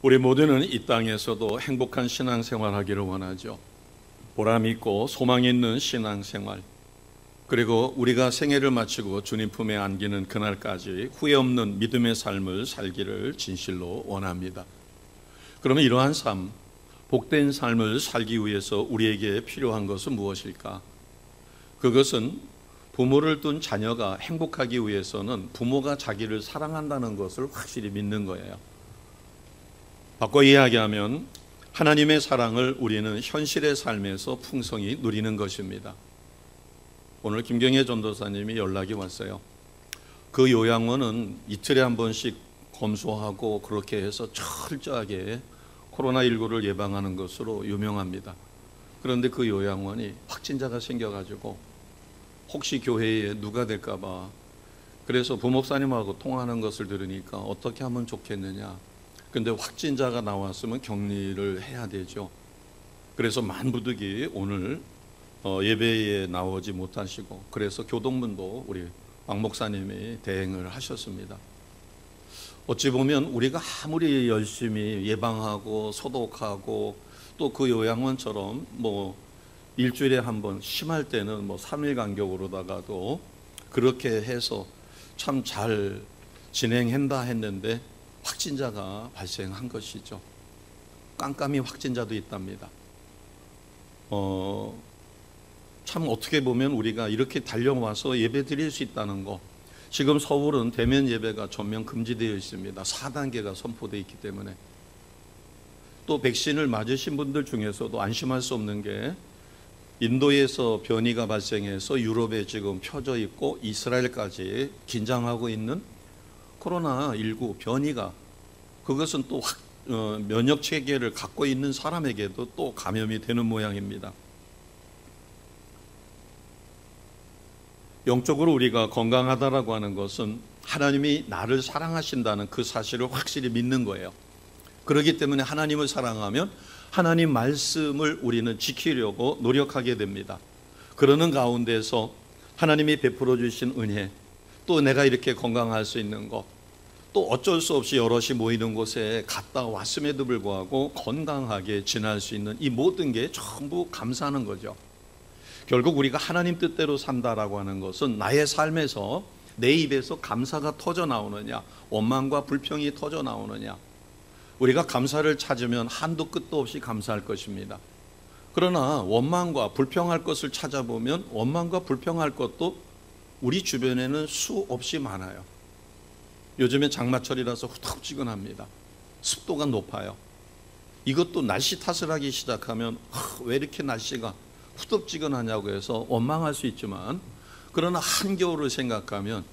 우리 모두는 이 땅에서도 행복한 신앙생활 하기를 원하죠. 보람 있고 소망 있는 신앙생활, 그리고 우리가 생애를 마치고 주님 품에 안기는 그날까지 후회 없는 믿음의 삶을 살기를 진실로 원합니다. 그러면 이러한 삶, 복된 삶을 살기 위해서 우리에게 필요한 것은 무엇일까? 그것은 부모를 둔 자녀가 행복하기 위해서는 부모가 자기를 사랑한다는 것을 확실히 믿는 거예요. 바꿔 이야기하면 하나님의 사랑을 우리는 현실의 삶에서 풍성히 누리는 것입니다. 오늘 김경애 전도사님이 연락이 왔어요. 그 요양원은 이틀에 한 번씩 검소하고 그렇게 해서 철저하게 코로나19를 예방하는 것으로 유명합니다. 그런데 그 요양원이 확진자가 생겨가지고 혹시 교회에 누가 될까 봐, 그래서 부목사님하고 통화하는 것을 들으니까 어떻게 하면 좋겠느냐. 근데 확진자가 나왔으면 격리를 해야 되죠. 그래서 만부득이 오늘 예배에 나오지 못하시고, 그래서 교동문도 우리 왕 목사님이 대행을 하셨습니다. 어찌 보면 우리가 아무리 열심히 예방하고 소독하고 또 그 요양원처럼 일주일에 한 번, 심할 때는 3일 간격으로다가도 그렇게 해서 참 잘 진행한다 했는데 확진자가 발생한 것이죠. 깜깜이 확진자도 있답니다. 참 어떻게 보면 우리가 이렇게 달려와서 예배 드릴 수 있다는 거, 지금 서울은 대면 예배가 전면 금지되어 있습니다. 4단계가 선포되어 있기 때문에. 또 백신을 맞으신 분들 중에서도 안심할 수 없는 게, 인도에서 변이가 발생해서 유럽에 지금 펴져 있고 이스라엘까지 긴장하고 있는 코로나19 변이가, 그것은 또 면역 체계를 갖고 있는 사람에게도 또 감염이 되는 모양입니다. 영적으로 우리가 건강하다라고 하는 것은 하나님이 나를 사랑하신다는 그 사실을 확실히 믿는 거예요. 그렇기 때문에 하나님을 사랑하면 하나님 말씀을 우리는 지키려고 노력하게 됩니다. 그러는 가운데서 하나님이 베풀어 주신 은혜, 또 내가 이렇게 건강할 수 있는 것, 또 어쩔 수 없이 여럿이 모이는 곳에 갔다 왔음에도 불구하고 건강하게 지날 수 있는 이 모든 게 전부 감사하는 거죠. 결국 우리가 하나님 뜻대로 산다라고 하는 것은 나의 삶에서 내 입에서 감사가 터져 나오느냐, 원망과 불평이 터져 나오느냐. 우리가 감사를 찾으면 한도 끝도 없이 감사할 것입니다. 그러나 원망과 불평할 것을 찾아보면 원망과 불평할 것도 우리 주변에는 수없이 많아요. 요즘에 장마철이라서 후텁지근합니다. 습도가 높아요. 이것도 날씨 탓을 하기 시작하면 왜 이렇게 날씨가 후덥지근하냐고 해서 원망할 수 있지만, 그러나 한겨울을 생각하면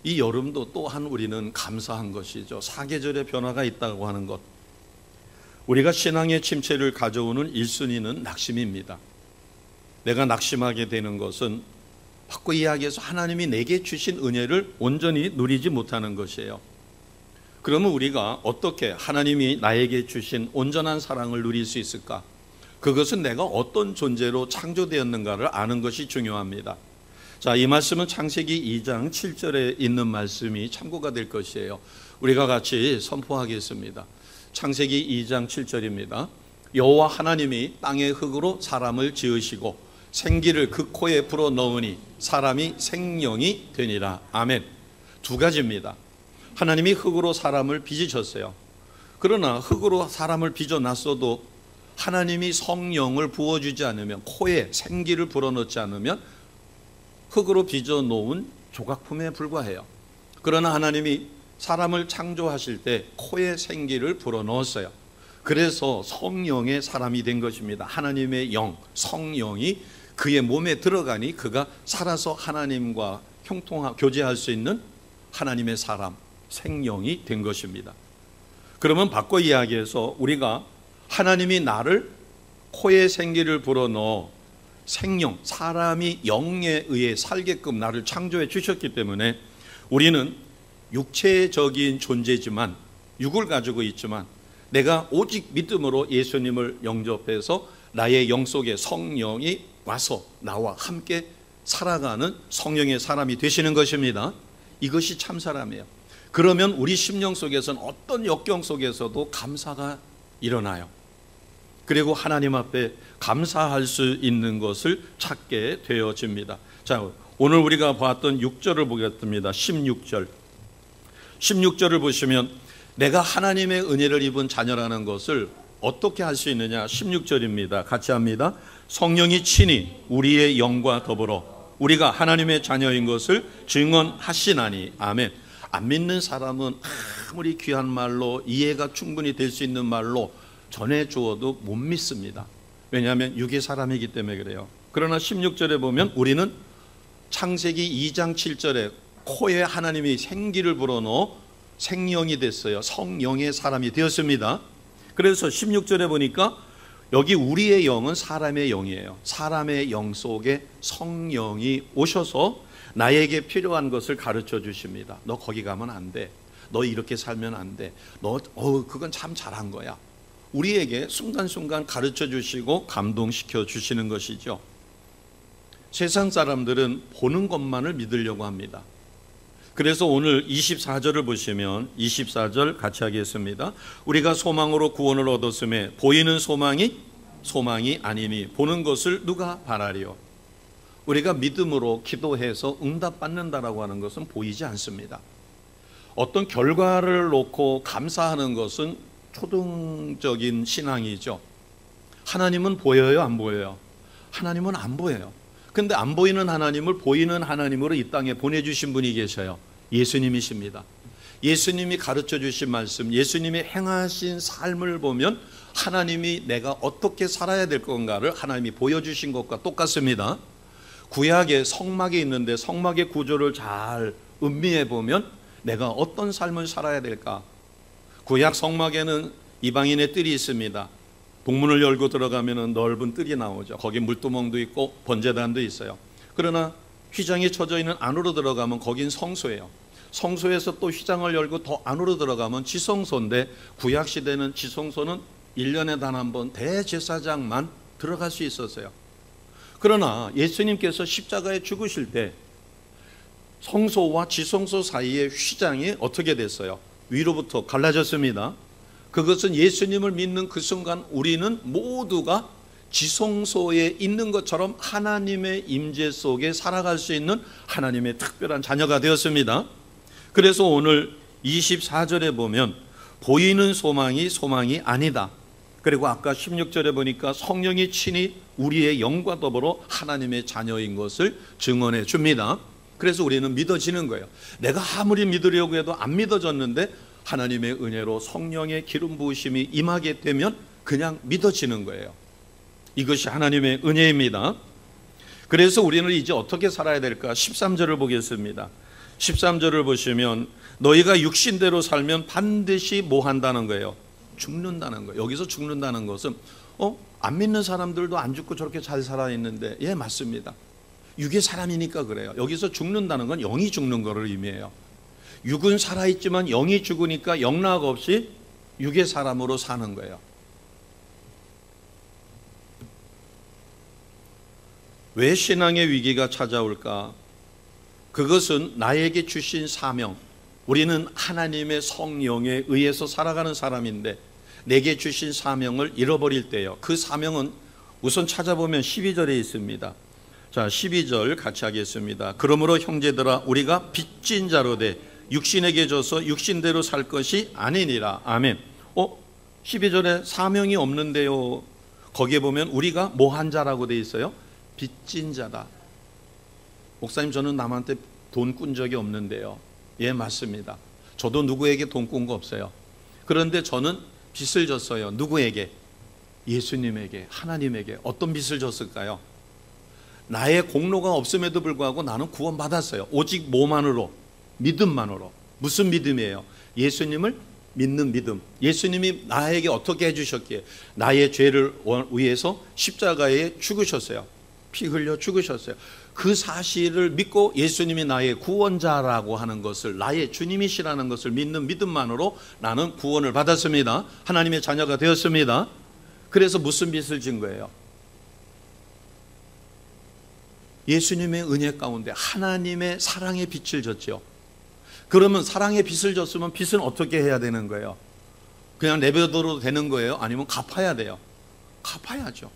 이 여름도 또한 우리는 감사한 것이죠. 사계절의 변화가 있다고 하는 것. 우리가 신앙의 침체를 가져오는 1순위는 낙심입니다. 내가 낙심하게 되는 것은 바꿔 이야기해서 하나님이 내게 주신 은혜를 온전히 누리지 못하는 것이에요. 그러면 우리가 어떻게 하나님이 나에게 주신 온전한 사랑을 누릴 수 있을까? 그것은 내가 어떤 존재로 창조되었는가를 아는 것이 중요합니다. 자, 이 말씀은 창세기 2장 7절에 있는 말씀이 참고가 될 것이에요. 우리가 같이 선포하겠습니다. 창세기 2장 7절입니다. 여호와 하나님이 땅의 흙으로 사람을 지으시고 생기를 그 코에 불어 넣으니 사람이 생명이 되니라. 아멘. 두 가지입니다. 하나님이 흙으로 사람을 빚으셨어요. 그러나 흙으로 사람을 빚어놨어도 하나님이 성령을 부어주지 않으면, 코에 생기를 불어넣지 않으면 흙으로 빚어놓은 조각품에 불과해요. 그러나 하나님이 사람을 창조하실 때 코에 생기를 불어넣었어요. 그래서 성령의 사람이 된 것입니다. 하나님의 영, 성령이 그의 몸에 들어가니 그가 살아서 하나님과 교제할 수 있는 하나님의 사람, 생명이 된 것입니다. 그러면 바꿔 이야기해서 우리가 하나님이 나를 코에 생기를 불어넣어 생명, 사람이 영에 의해 살게끔 나를 창조해 주셨기 때문에 우리는 육체적인 존재지만, 육을 가지고 있지만, 내가 오직 믿음으로 예수님을 영접해서 나의 영 속에 성령이 와서 나와 함께 살아가는 성령의 사람이 되시는 것입니다. 이것이 참 사람이에요. 그러면 우리 심령 속에서는 어떤 역경 속에서도 감사가 일어나요. 그리고 하나님 앞에 감사할 수 있는 것을 찾게 되어집니다. 자, 오늘 우리가 봤던 6절을 보겠습니다. 16절을 보시면 내가 하나님의 은혜를 입은 자녀라는 것을 어떻게 할 수 있느냐. 16절입니다. 같이 합니다. 성령이 친히 우리의 영과 더불어 우리가 하나님의 자녀인 것을 증언하시나니. 아멘. 안 믿는 사람은 아무리 귀한 말로 이해가 충분히 될 수 있는 말로 전해주어도 못 믿습니다. 왜냐하면 육의 사람이기 때문에 그래요. 그러나 16절에 보면 우리는 창세기 2장 7절에 코에 하나님이 생기를 불어넣어 생령이 됐어요. 성령의 사람이 되었습니다. 그래서 16절에 보니까 여기 우리의 영은 사람의 영이에요. 사람의 영 속에 성령이 오셔서 나에게 필요한 것을 가르쳐 주십니다. 너 거기 가면 안 돼. 너 이렇게 살면 안 돼. 그건 참 잘한 거야. 우리에게 순간순간 가르쳐 주시고 감동시켜 주시는 것이죠. 세상 사람들은 보는 것만을 믿으려고 합니다. 그래서 오늘 24절을 보시면 24절 같이 하겠습니다. 우리가 소망으로 구원을 얻었음에 보이는 소망이 아니니 보는 것을 누가 바라리요. 우리가 믿음으로 기도해서 응답받는다라고 하는 것은 보이지 않습니다. 어떤 결과를 놓고 감사하는 것은 초등적인 신앙이죠. 하나님은 보여요, 안 보여요? 하나님은 안 보여요. 근데 안 보이는 하나님을 보이는 하나님으로 이 땅에 보내주신 분이 계셔요. 예수님이십니다. 예수님이 가르쳐 주신 말씀, 예수님이 행하신 삶을 보면 하나님이 내가 어떻게 살아야 될 건가를 하나님이 보여주신 것과 똑같습니다. 구약의 성막이 있는데 성막의 구조를 잘 음미해 보면 내가 어떤 삶을 살아야 될까? 구약 성막에는 이방인의 뜰이 있습니다. 동문을 열고 들어가면 넓은 뜰이 나오죠. 거기 물두멍도 있고 번제단도 있어요. 그러나 휘장이 쳐져 있는 안으로 들어가면 거긴 성소예요. 성소에서 또 휘장을 열고 더 안으로 들어가면 지성소인데 구약시대는 지성소는 1년에 단 한 번 대제사장만 들어갈 수 있었어요. 그러나 예수님께서 십자가에 죽으실 때 성소와 지성소 사이의 휘장이 어떻게 됐어요? 위로부터 갈라졌습니다. 그것은 예수님을 믿는 그 순간 우리는 모두가 지성소에 있는 것처럼 하나님의 임재 속에 살아갈 수 있는 하나님의 특별한 자녀가 되었습니다. 그래서 오늘 24절에 보면 보이는 소망이 아니다. 그리고 아까 16절에 보니까 성령이 친히 우리의 영과 더불어 하나님의 자녀인 것을 증언해 줍니다. 그래서 우리는 믿어지는 거예요. 내가 아무리 믿으려고 해도 안 믿어졌는데 하나님의 은혜로 성령의 기름 부으심이 임하게 되면 그냥 믿어지는 거예요. 이것이 하나님의 은혜입니다. 그래서 우리는 이제 어떻게 살아야 될까? 13절을 보겠습니다. 13절을 보시면 너희가 육신대로 살면 반드시 뭐 한다는 거예요? 죽는다는 거예요. 여기서 죽는다는 것은 안 믿는 사람들도 안 죽고 저렇게 잘 살아있는데, 예, 맞습니다. 육의 사람이니까 그래요. 여기서 죽는다는 건 영이 죽는 거를 의미해요. 육은 살아있지만 영이 죽으니까 영락 없이 육의 사람으로 사는 거예요. 왜 신앙의 위기가 찾아올까? 그것은 나에게 주신 사명, 우리는 하나님의 성령에 의해서 살아가는 사람인데 내게 주신 사명을 잃어버릴 때요. 그 사명은 우선 찾아보면 12절에 있습니다. 자, 12절 같이 하겠습니다. 그러므로 형제들아 우리가 빚진 자로 돼 육신에게 져서 육신대로 살 것이 아니니라. 아멘. 12절에 사명이 없는데요. 거기에 보면 우리가 뭐한 자라고 돼 있어요? 빚진 자다. 목사님, 저는 남한테 돈 꾼 적이 없는데요. 예, 맞습니다. 저도 누구에게 돈 꾼 거 없어요. 그런데 저는 빚을 졌어요. 누구에게? 예수님에게, 하나님에게. 어떤 빚을 졌을까요? 나의 공로가 없음에도 불구하고 나는 구원받았어요. 오직 뭐만으로? 믿음만으로. 무슨 믿음이에요? 예수님을 믿는 믿음. 예수님이 나에게 어떻게 해주셨기에? 나의 죄를 위해서 십자가에 죽으셨어요. 피 흘려 죽으셨어요. 그 사실을 믿고 예수님이 나의 구원자라고 하는 것을, 나의 주님이시라는 것을 믿는 믿음만으로 나는 구원을 받았습니다. 하나님의 자녀가 되었습니다. 그래서 무슨 빚을 진 거예요? 예수님의 은혜 가운데 하나님의 사랑의 빛을 졌죠. 그러면 사랑의 빚을 졌으면 빚은 어떻게 해야 되는 거예요? 그냥 내버려둬도 되는 거예요? 아니면 갚아야 돼요? 갚아야죠.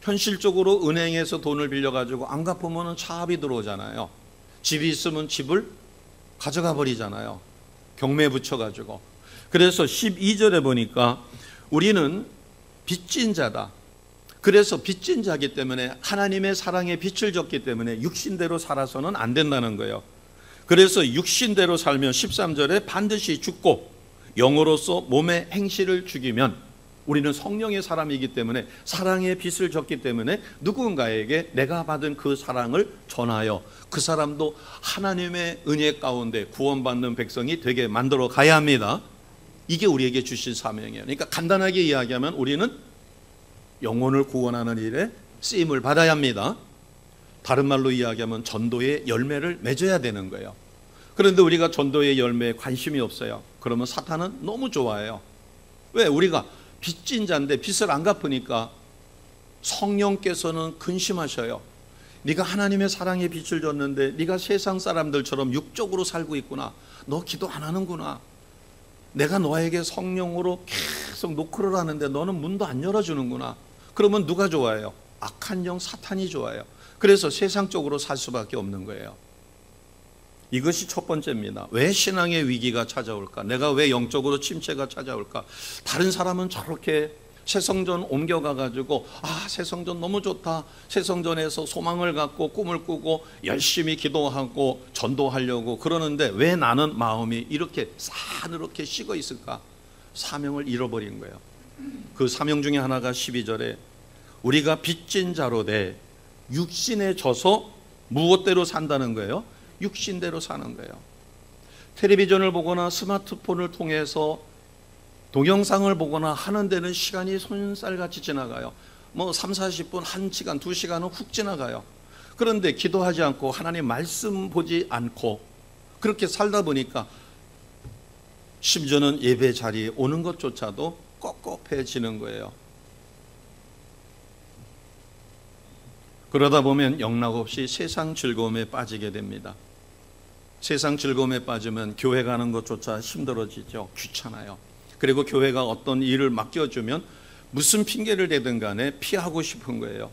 현실적으로 은행에서 돈을 빌려가지고 안 갚으면 차압이 들어오잖아요. 집이 있으면 집을 가져가 버리잖아요. 경매 붙여가지고. 그래서 12절에 보니까 우리는 빚진 자다. 그래서 빚진 자기 때문에 하나님의 사랑에 빚을 졌기 때문에 육신대로 살아서는 안 된다는 거예요. 그래서 육신대로 살면 13절에 반드시 죽고 영으로서 몸의 행실을 죽이면 우리는 성령의 사람이기 때문에 사랑의 빚을 졌기 때문에 누군가에게 내가 받은 그 사랑을 전하여 그 사람도 하나님의 은혜 가운데 구원받는 백성이 되게 만들어 가야 합니다. 이게 우리에게 주신 사명이에요. 그러니까 간단하게 이야기하면 우리는 영혼을 구원하는 일에 쓰임을 받아야 합니다. 다른 말로 이야기하면 전도의 열매를 맺어야 되는 거예요. 그런데 우리가 전도의 열매에 관심이 없어요. 그러면 사탄은 너무 좋아해요. 왜? 우리가 빚진 자인데 빚을 안 갚으니까 성령께서는 근심하셔요. 네가 하나님의 사랑에 빚을 졌는데 네가 세상 사람들처럼 육적으로 살고 있구나. 너 기도 안 하는구나. 내가 너에게 성령으로 계속 노크를 하는데 너는 문도 안 열어주는구나. 그러면 누가 좋아해요? 악한 영 사탄이 좋아해요. 그래서 세상적으로 살 수밖에 없는 거예요. 이것이 첫 번째입니다. 왜 신앙의 위기가 찾아올까? 내가 왜 영적으로 침체가 찾아올까? 다른 사람은 저렇게 새성전 옮겨가가지고 새성전 너무 좋다. 새성전에서 소망을 갖고 꿈을 꾸고 열심히 기도하고 전도하려고 그러는데 왜 나는 마음이 이렇게 싸늘하게 식어 있을까? 사명을 잃어버린 거예요. 그 사명 중에 하나가 12절에 우리가 빚진 자로 돼 육신에 져서 무엇대로 산다는 거예요? 육신대로 사는 거예요. 텔레비전을 보거나 스마트폰을 통해서 동영상을 보거나 하는 데는 시간이 손살같이 지나가요. 3, 40분, 1시간, 2시간은 훅 지나가요. 그런데 기도하지 않고 하나님 말씀 보지 않고 그렇게 살다 보니까 심지어는 예배 자리에 오는 것조차도 꿉꿉해지는 거예요. 그러다 보면 영락없이 세상 즐거움에 빠지게 됩니다. 세상 즐거움에 빠지면 교회 가는 것조차 힘들어지죠. 귀찮아요. 그리고 교회가 어떤 일을 맡겨주면 무슨 핑계를 대든 간에 피하고 싶은 거예요.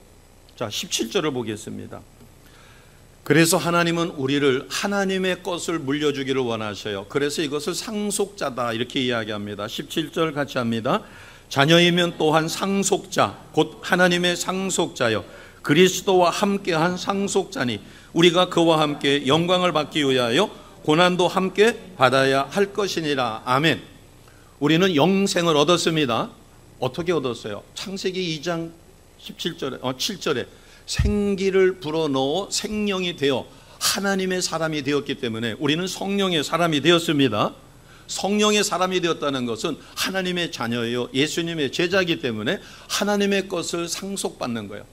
자, 17절을 보겠습니다. 그래서 하나님은 우리를 하나님의 것을 물려주기를 원하셔요. 그래서 이것을 상속자다 이렇게 이야기합니다. 17절 같이 합니다. 자녀이면 또한 상속자 곧 하나님의 상속자여 그리스도와 함께한 상속자니 우리가 그와 함께 영광을 받기 위하여 고난도 함께 받아야 할 것이니라. 아멘. 우리는 영생을 얻었습니다. 어떻게 얻었어요? 창세기 2장 7절에 생기를 불어넣어 생명이 되어 하나님의 사람이 되었기 때문에 우리는 성령의 사람이 되었습니다. 성령의 사람이 되었다는 것은 하나님의 자녀예요. 예수님의 제자이기 때문에 하나님의 것을 상속받는 거예요.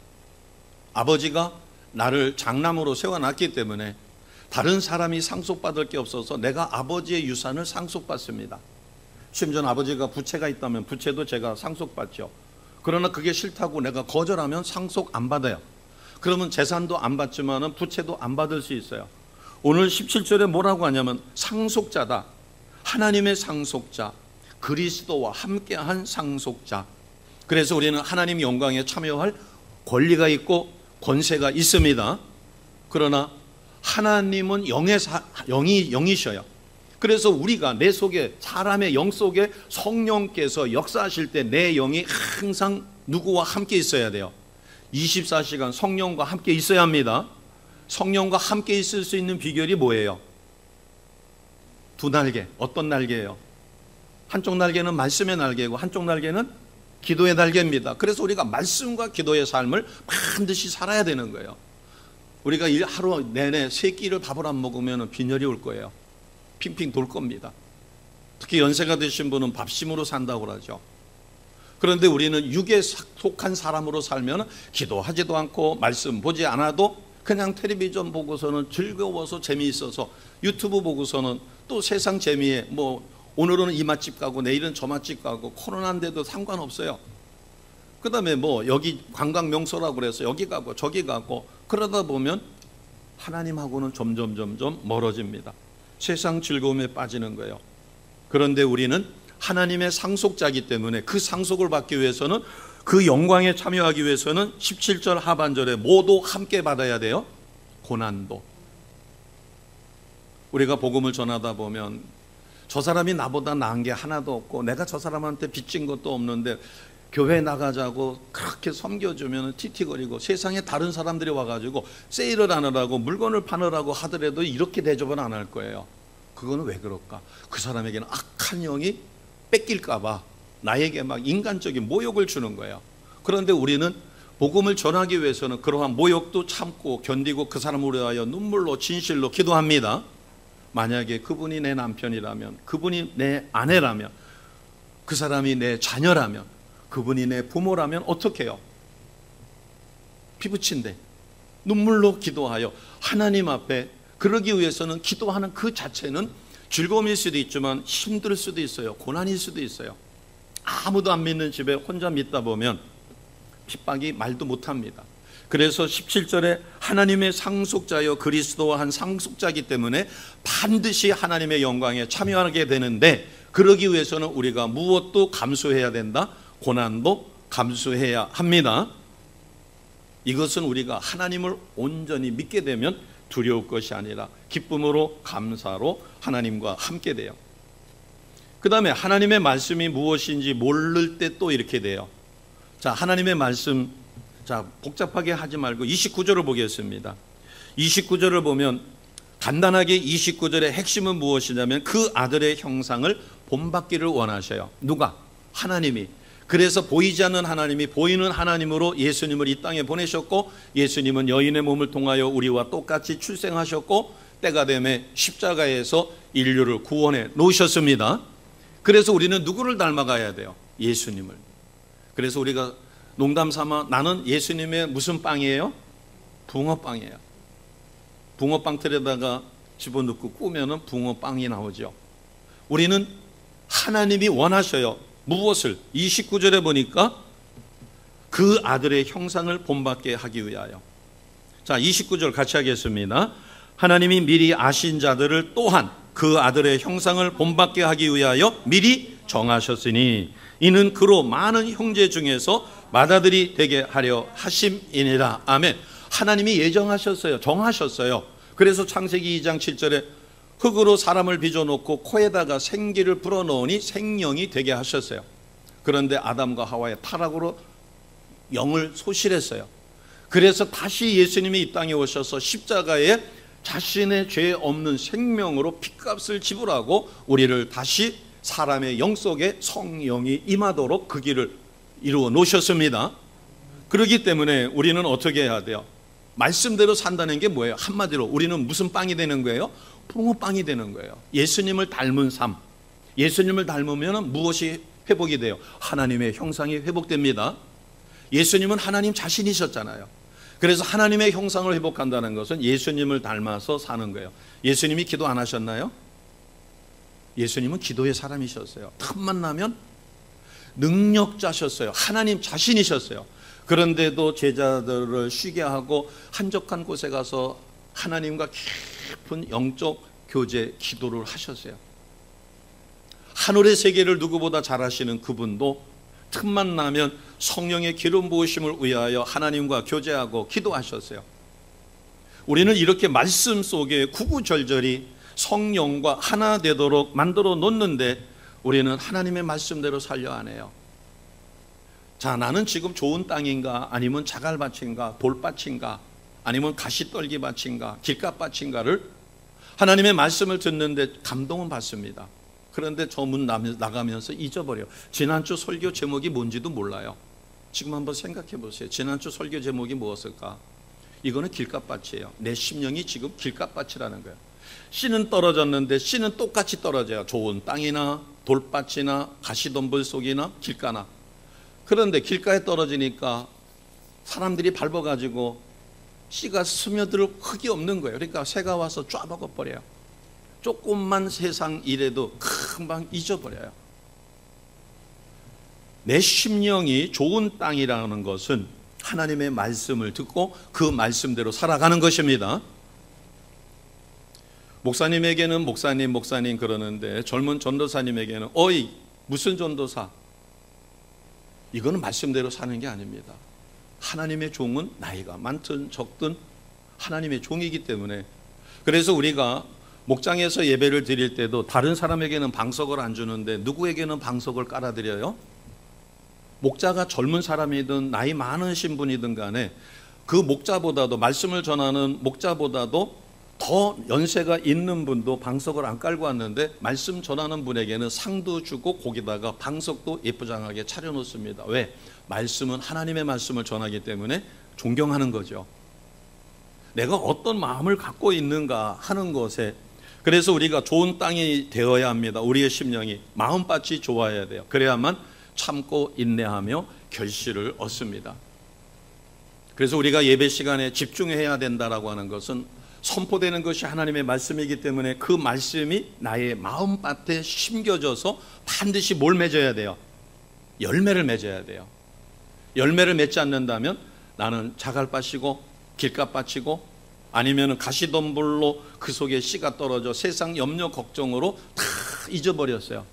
아버지가 나를 장남으로 세워놨기 때문에 다른 사람이 상속받을 게 없어서 내가 아버지의 유산을 상속받습니다. 심지어 아버지가 부채가 있다면 부채도 제가 상속받죠. 그러나 그게 싫다고 내가 거절하면 상속 안 받아요. 그러면 재산도 안 받지만 부채도 안 받을 수 있어요. 오늘 17절에 뭐라고 하냐면 상속자다. 하나님의 상속자, 그리스도와 함께한 상속자. 그래서 우리는 하나님 영광에 참여할 권리가 있고 권세가 있습니다. 그러나 하나님은 영이셔요. 그래서 우리가 내 속에 사람의 영 속에 성령께서 역사하실 때 내 영이 항상 누구와 함께 있어야 돼요. 24시간 성령과 함께 있어야 합니다. 성령과 함께 있을 수 있는 비결이 뭐예요? 두 날개. 어떤 날개예요? 한쪽 날개는 말씀의 날개고 한쪽 날개는 기도의 날개입니다. 그래서 우리가 말씀과 기도의 삶을 반드시 살아야 되는 거예요. 우리가 하루 내내 세 끼를 밥을 안 먹으면 빈혈이 올 거예요. 핑핑 돌 겁니다. 특히 연세가 되신 분은 밥심으로 산다고 그러죠. 그런데 우리는 육에 속한 사람으로 살면 기도하지도 않고 말씀 보지 않아도 그냥 텔레비전 보고서는 즐거워서 재미있어서 유튜브 보고서는 또 세상 재미에 오늘은 이 맛집 가고 내일은 저 맛집 가고 코로나인데도 상관없어요. 그 다음에 여기 관광 명소라고 그래서 여기 가고 저기 가고 그러다 보면 하나님하고는 점점 멀어집니다. 세상 즐거움에 빠지는 거예요. 그런데 우리는 하나님의 상속자이기 때문에 그 상속을 받기 위해서는, 그 영광에 참여하기 위해서는 17절 하반절에 모두 함께 받아야 돼요. 고난도. 우리가 복음을 전하다 보면 저 사람이 나보다 나은 게 하나도 없고 내가 저 사람한테 빚진 것도 없는데 교회 나가자고 그렇게 섬겨주면 티티거리고, 세상에 다른 사람들이 와가지고 세일을 하느라고 물건을 파느라고 하더라도 이렇게 대접은 안 할 거예요. 그거는 왜 그럴까? 그 사람에게는 악한 영이 뺏길까봐 나에게 막 인간적인 모욕을 주는 거예요. 그런데 우리는 복음을 전하기 위해서는 그러한 모욕도 참고 견디고 그 사람을 위하여 눈물로 진실로 기도합니다. 만약에 그분이 내 남편이라면, 그분이 내 아내라면, 그 사람이 내 자녀라면, 그분이 내 부모라면 어떻게 해요? 피부친데 눈물로 기도하여 하나님 앞에, 그러기 위해서는 기도하는 그 자체는 즐거움일 수도 있지만 힘들 수도 있어요. 고난일 수도 있어요. 아무도 안 믿는 집에 혼자 믿다 보면 핍박이 말도 못합니다. 그래서 17절에 하나님의 상속자여 그리스도와 한 상속자이기 때문에 반드시 하나님의 영광에 참여하게 되는데, 그러기 위해서는 우리가 무엇도 감수해야 된다. 고난도 감수해야 합니다. 이것은 우리가 하나님을 온전히 믿게 되면 두려울 것이 아니라 기쁨으로 감사로 하나님과 함께 돼요. 그 다음에 하나님의 말씀이 무엇인지 모를 때 또 이렇게 돼요. 자, 하나님의 말씀, 자, 복잡하게 하지 말고 29절을 보겠습니다. 29절을 보면 간단하게 29절의 핵심은 무엇이냐면 그 아들의 형상을 본받기를 원하셔요. 누가? 하나님이. 그래서 보이지 않는 하나님이 보이는 하나님으로 예수님을 이 땅에 보내셨고, 예수님은 여인의 몸을 통하여 우리와 똑같이 출생하셨고, 때가 되매 십자가에서 인류를 구원해 놓으셨습니다. 그래서 우리는 누구를 닮아가야 돼요? 예수님을. 그래서 우리가 농담 삼아 나는 예수님의 무슨 빵이에요? 붕어빵이에요. 붕어빵 틀에다가 집어넣고 꾸면은 붕어빵이 나오죠. 우리는 하나님이 원하셔요. 무엇을? 29절에 보니까 그 아들의 형상을 본받게 하기 위하여. 자, 29절 같이 하겠습니다. 하나님이 미리 아신 자들을 또한 그 아들의 형상을 본받게 하기 위하여 미리 정하셨으니 이는 그로 많은 형제 중에서 맏아들이 되게 하려 하심이니라. 아멘. 하나님이 예정하셨어요. 정하셨어요. 그래서 창세기 2장 7절에 흙으로 사람을 빚어놓고 코에다가 생기를 불어넣으니 생명이 되게 하셨어요. 그런데 아담과 하와의 타락으로 영을 소실했어요. 그래서 다시 예수님이 이 땅에 오셔서 십자가에 자신의 죄 없는 생명으로 핏값을 지불하고 우리를 다시 사람의 영 속에 성령이 임하도록 그 길을 이루어 놓으셨습니다. 그렇기 때문에 우리는 어떻게 해야 돼요? 말씀대로 산다는 게 뭐예요? 한마디로 우리는 무슨 빵이 되는 거예요? 붕어빵이 되는 거예요. 예수님을 닮은 삶. 예수님을 닮으면 무엇이 회복이 돼요? 하나님의 형상이 회복됩니다. 예수님은 하나님 자신이셨잖아요. 그래서 하나님의 형상을 회복한다는 것은 예수님을 닮아서 사는 거예요. 예수님이 기도 안 하셨나요? 예수님은 기도의 사람이셨어요. 틈만 나면 능력자셨어요. 하나님 자신이셨어요. 그런데도 제자들을 쉬게 하고 한적한 곳에 가서 하나님과 깊은 영적 교제 기도를 하셨어요. 하늘의 세계를 누구보다 잘 아시는 그분도 틈만 나면 성령의 기름 부으심을 위하여 하나님과 교제하고 기도하셨어요. 우리는 이렇게 말씀 속에 구구절절히 성령과 하나 되도록 만들어 놓는데 우리는 하나님의 말씀대로 살려 안 해요. 자, 나는 지금 좋은 땅인가 아니면 자갈밭인가 돌밭인가 아니면 가시떨기밭인가 길가밭인가를 하나님의 말씀을 듣는데 감동은 받습니다. 그런데 저 문 나가면서 잊어버려요. 지난주 설교 제목이 뭔지도 몰라요. 지금 한번 생각해 보세요. 지난주 설교 제목이 무엇일까? 이거는 길가밭이에요. 내 심령이 지금 길가밭이라는 거예요. 씨는 떨어졌는데 씨는 똑같이 떨어져요. 좋은 땅이나 돌밭이나 가시덤불 속이나 길가나. 그런데 길가에 떨어지니까 사람들이 밟아가지고 씨가 스며들 흙이 없는 거예요. 그러니까 새가 와서 쫙 먹어버려요. 조금만 세상 일에도 금방 잊어버려요. 내 심령이 좋은 땅이라는 것은 하나님의 말씀을 듣고 그 말씀대로 살아가는 것입니다. 목사님에게는 목사님 그러는데 젊은 전도사님에게는 어이 무슨 전도사? 이거는 말씀대로 사는 게 아닙니다. 하나님의 종은 나이가 많든 적든 하나님의 종이기 때문에, 그래서 우리가 목장에서 예배를 드릴 때도 다른 사람에게는 방석을 안 주는데 누구에게는 방석을 깔아드려요? 목자가 젊은 사람이든 나이 많으신 분이든 간에 그 목자보다도, 말씀을 전하는 목자보다도 더 연세가 있는 분도 방석을 안 깔고 왔는데 말씀 전하는 분에게는 상도 주고 거기다가 방석도 예쁘장하게 차려놓습니다. 왜? 말씀은 하나님의 말씀을 전하기 때문에 존경하는 거죠. 내가 어떤 마음을 갖고 있는가 하는 것에, 그래서 우리가 좋은 땅이 되어야 합니다. 우리의 심령이 마음밭이 좋아야 돼요. 그래야만 참고 인내하며 결실을 얻습니다. 그래서 우리가 예배 시간에 집중해야 된다라고 하는 것은 선포되는 것이 하나님의 말씀이기 때문에 그 말씀이 나의 마음밭에 심겨져서 반드시 뭘 맺어야 돼요? 열매를 맺어야 돼요. 열매를 맺지 않는다면 나는 자갈밭이고 길가밭이고 아니면 가시덤불로 그 속에 씨가 떨어져 세상 염려 걱정으로 다 잊어버렸어요.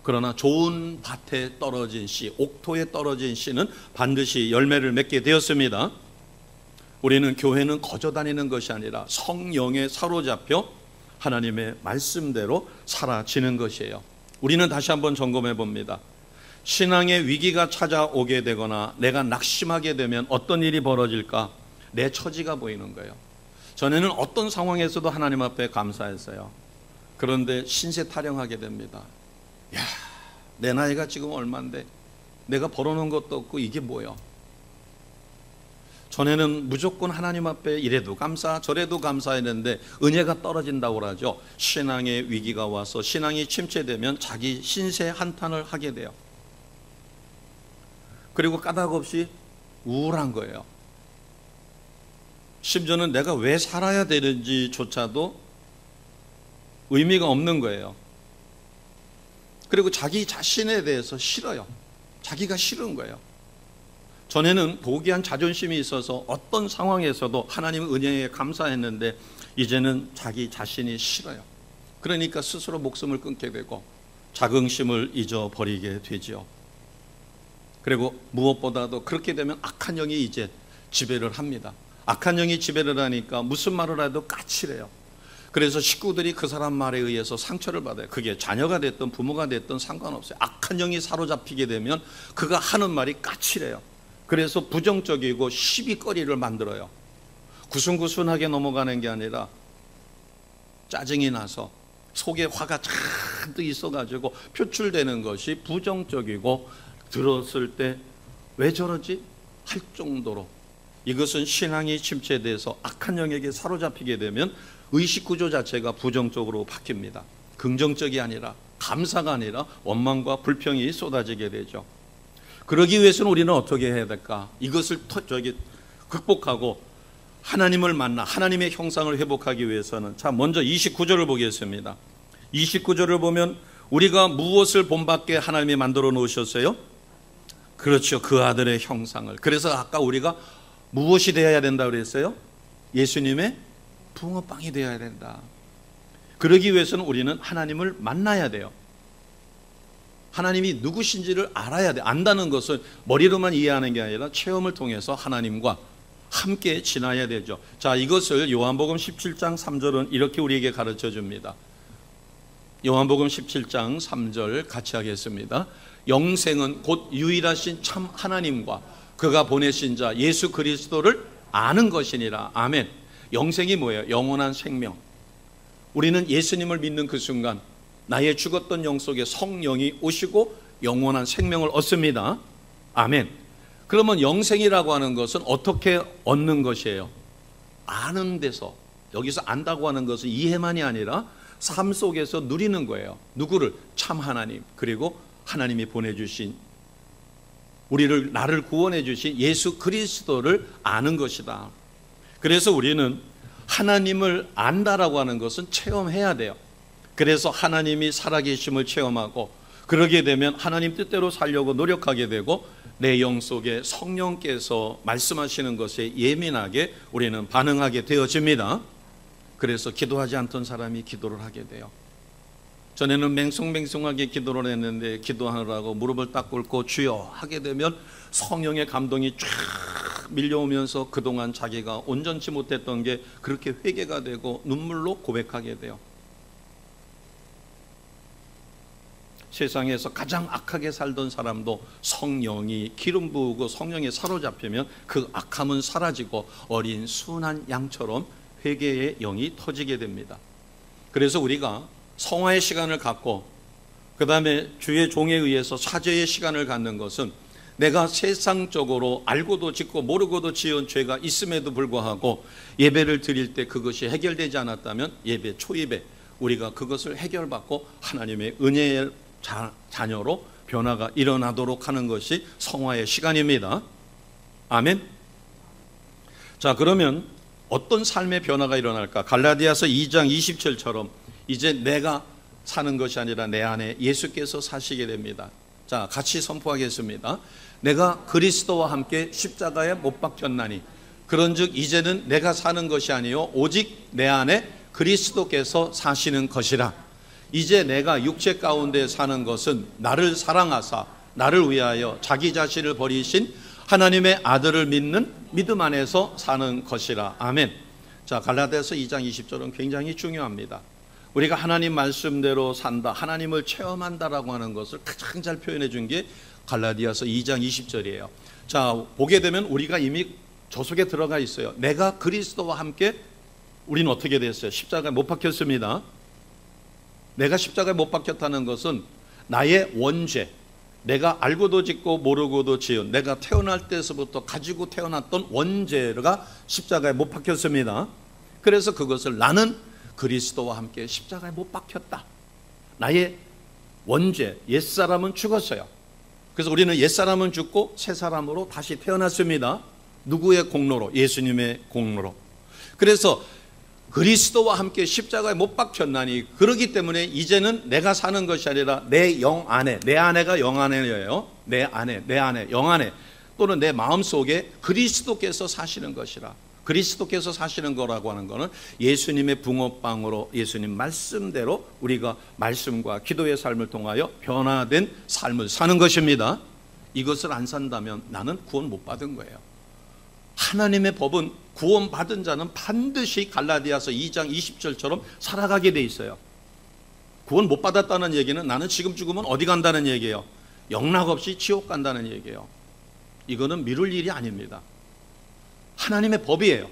그러나 좋은 밭에 떨어진 씨, 옥토에 떨어진 씨는 반드시 열매를 맺게 되었습니다. 우리는 교회는 거저 다니는 것이 아니라 성령에 사로잡혀 하나님의 말씀대로 살아지는 것이에요. 우리는 다시 한번 점검해 봅니다. 신앙의 위기가 찾아오게 되거나 내가 낙심하게 되면 어떤 일이 벌어질까? 내 처지가 보이는 거예요. 전에는 어떤 상황에서도 하나님 앞에 감사했어요. 그런데 신세 타령하게 됩니다. 야, 내 나이가 지금 얼마인데 내가 벌어놓은 것도 없고 이게 뭐야? 전에는 무조건 하나님 앞에 이래도 감사 저래도 감사했는데 은혜가 떨어진다고 하죠. 신앙의 위기가 와서 신앙이 침체되면 자기 신세 한탄을 하게 돼요. 그리고 까닭없이 우울한 거예요. 심지어는 내가 왜 살아야 되는지조차도 의미가 없는 거예요. 그리고 자기 자신에 대해서 싫어요. 자기가 싫은 거예요. 전에는 고귀한 자존심이 있어서 어떤 상황에서도 하나님의 은혜에 감사했는데 이제는 자기 자신이 싫어요. 그러니까 스스로 목숨을 끊게 되고 자긍심을 잊어버리게 되지요. 그리고 무엇보다도 그렇게 되면 악한 영이 이제 지배를 합니다. 악한 영이 지배를 하니까 무슨 말을 해도 까칠해요. 그래서 식구들이 그 사람 말에 의해서 상처를 받아요. 그게 자녀가 됐든 부모가 됐든 상관없어요. 악한 영이 사로잡히게 되면 그가 하는 말이 까칠해요. 그래서 부정적이고 시비거리를 만들어요. 구순구순하게 넘어가는 게 아니라 짜증이 나서 속에 화가 잔뜩 있어가지고 표출되는 것이 부정적이고 들었을 때 왜 저러지? 할 정도로, 이것은 신앙이 침체돼서 악한 영에게 사로잡히게 되면 의식구조 자체가 부정적으로 바뀝니다. 긍정적이 아니라, 감사가 아니라 원망과 불평이 쏟아지게 되죠. 그러기 위해서는 우리는 어떻게 해야 될까? 이것을 극복하고 하나님을 만나 하나님의 형상을 회복하기 위해서는, 자, 먼저 29절을 보겠습니다. 29절을 보면 우리가 무엇을 본받게 하나님이 만들어 놓으셨어요? 그렇죠, 그 아들의 형상을. 그래서 아까 우리가 무엇이 되어야 된다고 그랬어요? 예수님의 붕어빵이 되어야 된다. 그러기 위해서는 우리는 하나님을 만나야 돼요. 하나님이 누구신지를 알아야 돼. 안다는 것은 머리로만 이해하는 게 아니라 체험을 통해서 하나님과 함께 지나야 되죠. 자, 이것을 요한복음 17장 3절은 이렇게 우리에게 가르쳐 줍니다. 요한복음 17장 3절 같이 하겠습니다. 영생은 곧 유일하신 참 하나님과 그가 보내신 자 예수 그리스도를 아는 것이니라. 아멘. 영생이 뭐예요? 영원한 생명. 우리는 예수님을 믿는 그 순간 나의 죽었던 영 속에 성령이 오시고 영원한 생명을 얻습니다. 아멘. 그러면 영생이라고 하는 것은 어떻게 얻는 것이에요? 아는 데서, 여기서 안다고 하는 것은 이해만이 아니라 삶 속에서 누리는 거예요. 누구를? 참 하나님, 그리고 하나님이 보내주신 우리를, 나를 구원해 주신 예수 그리스도를 아는 것이다. 그래서 우리는 하나님을 안다라고 하는 것은 체험해야 돼요. 그래서 하나님이 살아계심을 체험하고, 그러게 되면 하나님 뜻대로 살려고 노력하게 되고 내 영 속에 성령께서 말씀하시는 것에 예민하게 우리는 반응하게 되어집니다. 그래서 기도하지 않던 사람이 기도를 하게 돼요. 전에는 맹숭맹숭하게 기도를 했는데 기도하느라고 무릎을 딱 꿇고 주여 하게 되면 성령의 감동이 쫙 밀려오면서 그동안 자기가 온전치 못했던 게 그렇게 회개가 되고 눈물로 고백하게 돼요. 세상에서 가장 악하게 살던 사람도 성령이 기름 부으고 성령에 사로잡히면 그 악함은 사라지고 어린 순한 양처럼 회개의 영이 터지게 됩니다. 그래서 우리가 성화의 시간을 갖고 그 다음에 주의 종에 의해서 사죄의 시간을 갖는 것은 내가 세상적으로 알고도 짓고 모르고도 지은 죄가 있음에도 불구하고 예배를 드릴 때 그것이 해결되지 않았다면 예배 초입에 우리가 그것을 해결받고 하나님의 은혜의 자녀로 변화가 일어나도록 하는 것이 성화의 시간입니다. 아멘. 자, 그러면 어떤 삶의 변화가 일어날까? 갈라디아서 2장 20절처럼 이제 내가 사는 것이 아니라 내 안에 예수께서 사시게 됩니다. 자, 같이 선포하겠습니다. 내가 그리스도와 함께 십자가에 못 박혔나니 그런즉 이제는 내가 사는 것이 아니요 오직 내 안에 그리스도께서 사시는 것이라. 이제 내가 육체 가운데 사는 것은 나를 사랑하사 나를 위하여 자기 자신을 버리신 하나님의 아들을 믿는 믿음 안에서 사는 것이라. 아멘. 자, 갈라디아서 2장 20절은 굉장히 중요합니다. 우리가 하나님 말씀대로 산다, 하나님을 체험한다라고 하는 것을 가장 잘 표현해 준 게 갈라디아서 2장 20절이에요. 자, 보게 되면 우리가 이미 저 속에 들어가 있어요. 내가 그리스도와 함께 우리는 어떻게 됐어요? 십자가에 못 박혔습니다. 내가 십자가에 못 박혔다는 것은 나의 원죄, 내가 알고도 짓고 모르고도 지은, 내가 태어날 때서부터 가지고 태어났던 원죄가 십자가에 못 박혔습니다. 그래서 그것을 나는 그리스도와 함께 십자가에 못 박혔다. 나의 원죄, 옛사람은 죽었어요. 그래서 우리는 옛사람은 죽고 새 사람으로 다시 태어났습니다. 누구의 공로로? 예수님의 공로로. 그래서 그리스도와 함께 십자가에 못 박혔나니 그렇기 때문에 이제는 내가 사는 것이 아니라 내 영 안에, 내 안에가 영 안에예요. 내 안에, 영 안에 또는 내 마음속에 그리스도께서 사시는 것이라. 그리스도께서 사시는 거라고 하는 것은 예수님의 붕어빵으로 예수님 말씀대로 우리가 말씀과 기도의 삶을 통하여 변화된 삶을 사는 것입니다. 이것을 안 산다면 나는 구원 못 받은 거예요. 하나님의 법은 구원받은 자는 반드시 갈라디아서 2장 20절처럼 살아가게 돼 있어요. 구원 못 받았다는 얘기는 나는 지금 죽으면 어디 간다는 얘기예요. 영락 없이 지옥 간다는 얘기예요. 이거는 미룰 일이 아닙니다. 하나님의 법이에요.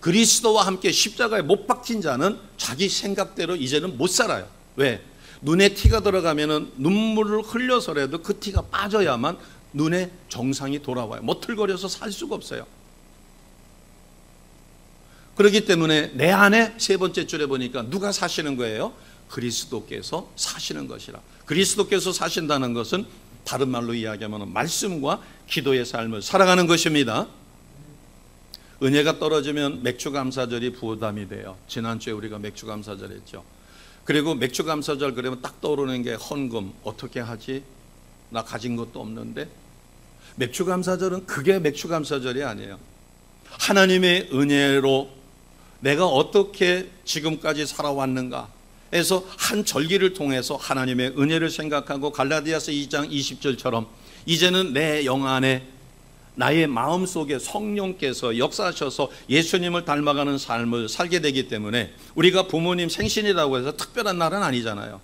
그리스도와 함께 십자가에 못 박힌 자는 자기 생각대로 이제는 못 살아요. 왜? 눈에 티가 들어가면 눈물을 흘려서라도 그 티가 빠져야만 눈에 정상이 돌아와요. 머틀거려서 살 수가 없어요. 그렇기 때문에 내 안에 세 번째 줄에 보니까 누가 사시는 거예요? 그리스도께서 사시는 것이라. 그리스도께서 사신다는 것은 다른 말로 이야기하면 말씀과 기도의 삶을 살아가는 것입니다. 은혜가 떨어지면 맥주감사절이 부담이 돼요. 지난주에 우리가 맥주감사절 했죠. 그리고 맥주감사절 그러면 딱 떠오르는 게 헌금 어떻게 하지? 나 가진 것도 없는데. 맥주감사절은 그게 맥주감사절이 아니에요. 하나님의 은혜로 내가 어떻게 지금까지 살아왔는가 해서 한 절기를 통해서 하나님의 은혜를 생각하고 갈라디아서 2장 20절처럼 이제는 내 영 안에 나의 마음속에 성령께서 역사하셔서 예수님을 닮아가는 삶을 살게 되기 때문에 우리가 부모님 생신이라고 해서 특별한 날은 아니잖아요.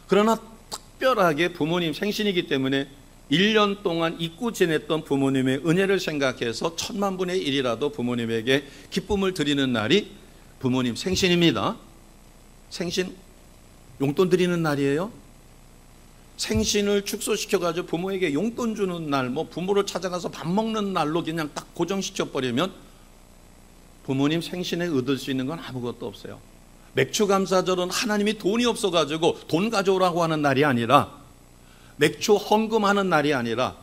그러나 특별하게 부모님 생신이기 때문에 1년 동안 잊고 지냈던 부모님의 은혜를 생각해서 10,000,000분의 1이라도 부모님에게 기쁨을 드리는 날이 부모님 생신입니다. 생신 용돈 드리는 날이에요. 생신을 축소시켜가지고 부모에게 용돈 주는 날, 뭐 부모를 찾아가서 밥 먹는 날로 그냥 딱 고정시켜버리면 부모님 생신에 얻을 수 있는 건 아무것도 없어요. 맥주감사절은 하나님이 돈이 없어가지고 돈 가져오라고 하는 날이 아니라, 맥주 헌금하는 날이 아니라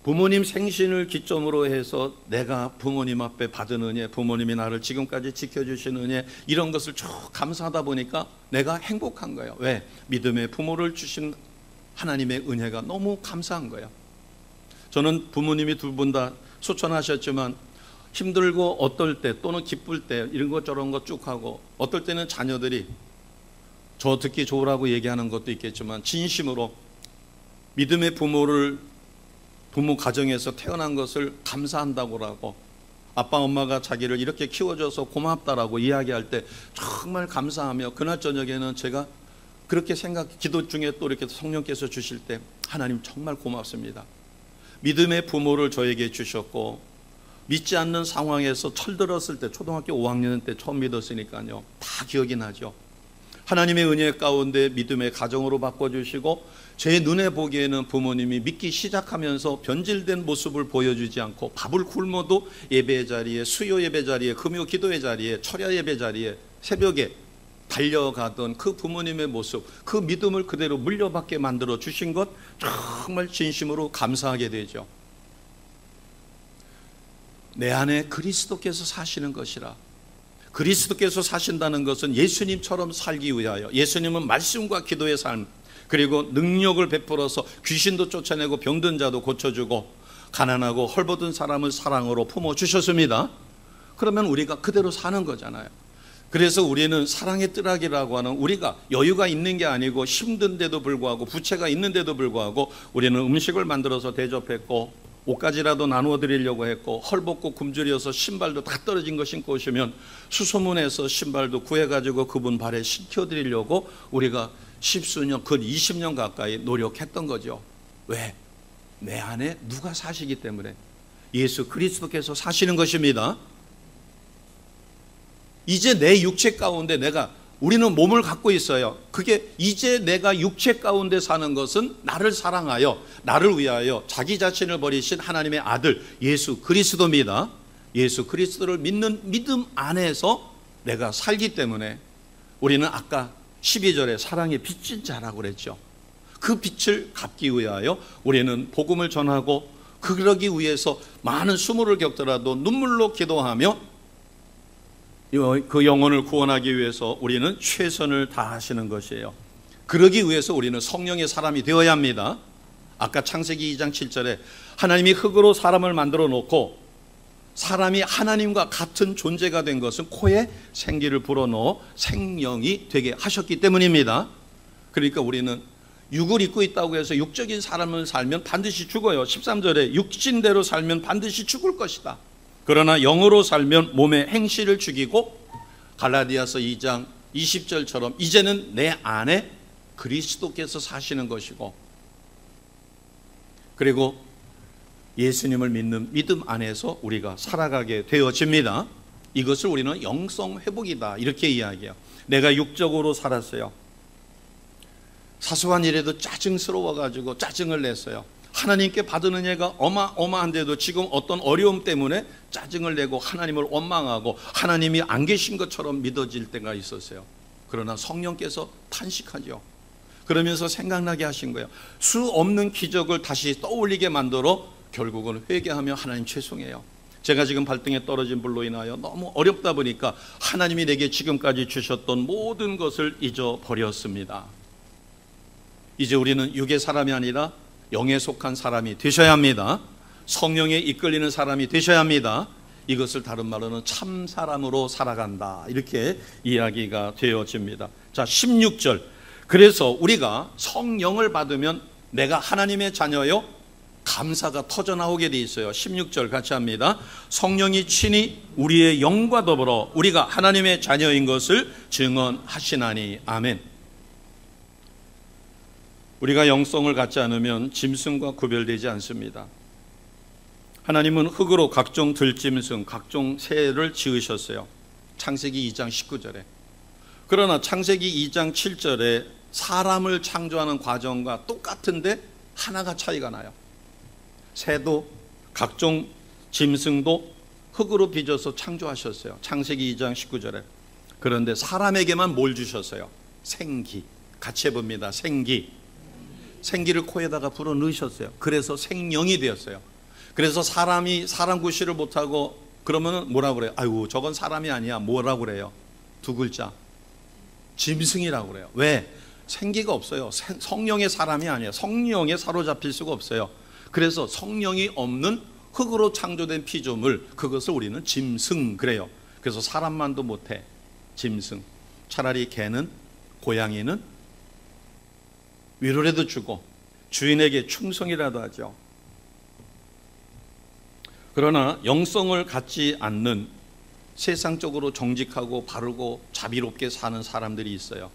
부모님 생신을 기점으로 해서 내가 부모님 앞에 받은 은혜, 부모님이 나를 지금까지 지켜주신 은혜, 이런 것을 쭉 감사하다 보니까 내가 행복한 거예요. 왜? 믿음의 부모를 주신 하나님의 은혜가 너무 감사한 거예요. 저는 부모님이 두 분 다 소천하셨지만 힘들고 어떨 때 또는 기쁠 때 이런 것 저런 것 쭉 하고, 어떨 때는 자녀들이 저 듣기 좋으라고 얘기하는 것도 있겠지만 진심으로 믿음의 부모 가정에서 태어난 것을 감사한다고 하고, 아빠 엄마가 자기를 이렇게 키워줘서 고맙다라고 이야기할 때 정말 감사하며, 그날 저녁에는 제가 그렇게 기도 중에 또 이렇게 성령께서 주실 때 하나님 정말 고맙습니다. 믿음의 부모를 저에게 주셨고, 믿지 않는 상황에서 철들었을 때 초등학교 5학년 때 처음 믿었으니까요, 다 기억이 나죠. 하나님의 은혜 가운데 믿음의 가정으로 바꿔주시고, 제 눈에 보기에는 부모님이 믿기 시작하면서 변질된 모습을 보여주지 않고, 밥을 굶어도 예배 자리에, 수요 예배 자리에, 금요 기도회 자리에, 철야 예배 자리에, 새벽에 달려가던 그 부모님의 모습, 그 믿음을 그대로 물려받게 만들어 주신 것 정말 진심으로 감사하게 되죠. 내 안에 그리스도께서 사시는 것이라. 그리스도께서 사신다는 것은 예수님처럼 살기 위하여, 예수님은 말씀과 기도의 삶, 그리고 능력을 베풀어서 귀신도 쫓아내고 병든 자도 고쳐주고 가난하고 헐벗은 사람을 사랑으로 품어주셨습니다. 그러면 우리가 그대로 사는 거잖아요. 그래서 우리는 사랑의 뜰하기라고 하는, 우리가 여유가 있는 게 아니고 힘든데도 불구하고 부채가 있는데도 불구하고 우리는 음식을 만들어서 대접했고, 옷가지라도 나누어 드리려고 했고, 헐벗고 굶주려서 신발도 다 떨어진 거 신고 오시면 수소문해서 신발도 구해가지고 그분 발에 신겨드리려고 우리가 십수년, 그 20년 가까이 노력했던 거죠. 왜? 내 안에 누가 사시기 때문에, 예수 그리스도께서 사시는 것입니다. 이제 내 육체 가운데 우리는 몸을 갖고 있어요. 그게 이제 내가 육체 가운데 사는 것은 나를 사랑하여 나를 위하여 자기 자신을 버리신 하나님의 아들 예수 그리스도입니다. 예수 그리스도를 믿는 믿음 안에서 내가 살기 때문에 우리는 아까 12절에 사랑의 빛인 자라고 그랬죠. 그 빛을 갚기 위하여 우리는 복음을 전하고, 그러기 위해서 많은 수모를 겪더라도 눈물로 기도하며 그 영혼을 구원하기 위해서 우리는 최선을 다하시는 것이에요. 그러기 위해서 우리는 성령의 사람이 되어야 합니다. 아까 창세기 2장 7절에 하나님이 흙으로 사람을 만들어 놓고 사람이 하나님과 같은 존재가 된 것은 코에 생기를 불어넣어 생명이 되게 하셨기 때문입니다. 그러니까 우리는 육을 입고 있다고 해서 육적인 사람을 살면 반드시 죽어요. 13절에 육신대로 살면 반드시 죽을 것이다. 그러나 영으로 살면 몸의 행실을 죽이고, 갈라디아서 2장 20절처럼 이제는 내 안에 그리스도께서 사시는 것이고, 그리고 예수님을 믿는 믿음 안에서 우리가 살아가게 되어집니다. 이것을 우리는 영성 회복이다 이렇게 이야기해요. 내가 육적으로 살았어요. 사소한 일에도 짜증스러워가지고 짜증을 냈어요. 하나님께 받은 은혜가 어마어마한데도 지금 어떤 어려움 때문에 짜증을 내고 하나님을 원망하고 하나님이 안 계신 것처럼 믿어질 때가 있었어요. 그러나 성령께서 탄식하죠. 그러면서 생각나게 하신 거예요. 수 없는 기적을 다시 떠올리게 만들어 결국은 회개하며 하나님 죄송해요. 제가 지금 발등에 떨어진 불로 인하여 너무 어렵다 보니까 하나님이 내게 지금까지 주셨던 모든 것을 잊어버렸습니다. 이제 우리는 육의 사람이 아니라 영에 속한 사람이 되셔야 합니다. 성령에 이끌리는 사람이 되셔야 합니다. 이것을 다른 말로는 참 사람으로 살아간다 이렇게 이야기가 되어집니다. 자, 16절. 그래서 우리가 성령을 받으면 내가 하나님의 자녀요 감사가 터져나오게 돼 있어요. 16절 같이 합니다. 성령이 친히 우리의 영과 더불어 우리가 하나님의 자녀인 것을 증언하시나니. 아멘. 우리가 영성을 갖지 않으면 짐승과 구별되지 않습니다. 하나님은 흙으로 각종 들짐승, 각종 새를 지으셨어요. 창세기 2장 19절에. 그러나 창세기 2장 7절에 사람을 창조하는 과정과 똑같은데 하나가 차이가 나요. 새도 각종 짐승도 흙으로 빚어서 창조하셨어요. 창세기 2장 19절에. 그런데 사람에게만 뭘 주셨어요? 생기. 같이 해봅니다. 생기. 생기를 코에다가 불어 넣으셨어요. 그래서 생명이 되었어요. 그래서 사람이 사람 구실을 못하고 그러면 뭐라고 그래요? 아이고 저건 사람이 아니야. 뭐라고 그래요? 두 글자. 짐승이라고 그래요. 왜? 생기가 없어요. 성령의 사람이 아니에요. 성령에 사로잡힐 수가 없어요. 그래서 성령이 없는 흙으로 창조된 피조물, 그것을 우리는 짐승 그래요. 그래서 사람만도 못해. 짐승. 차라리 개는, 고양이는 위로라도 주고 주인에게 충성이라도 하죠. 그러나 영성을 갖지 않는 세상적으로 정직하고 바르고 자비롭게 사는 사람들이 있어요.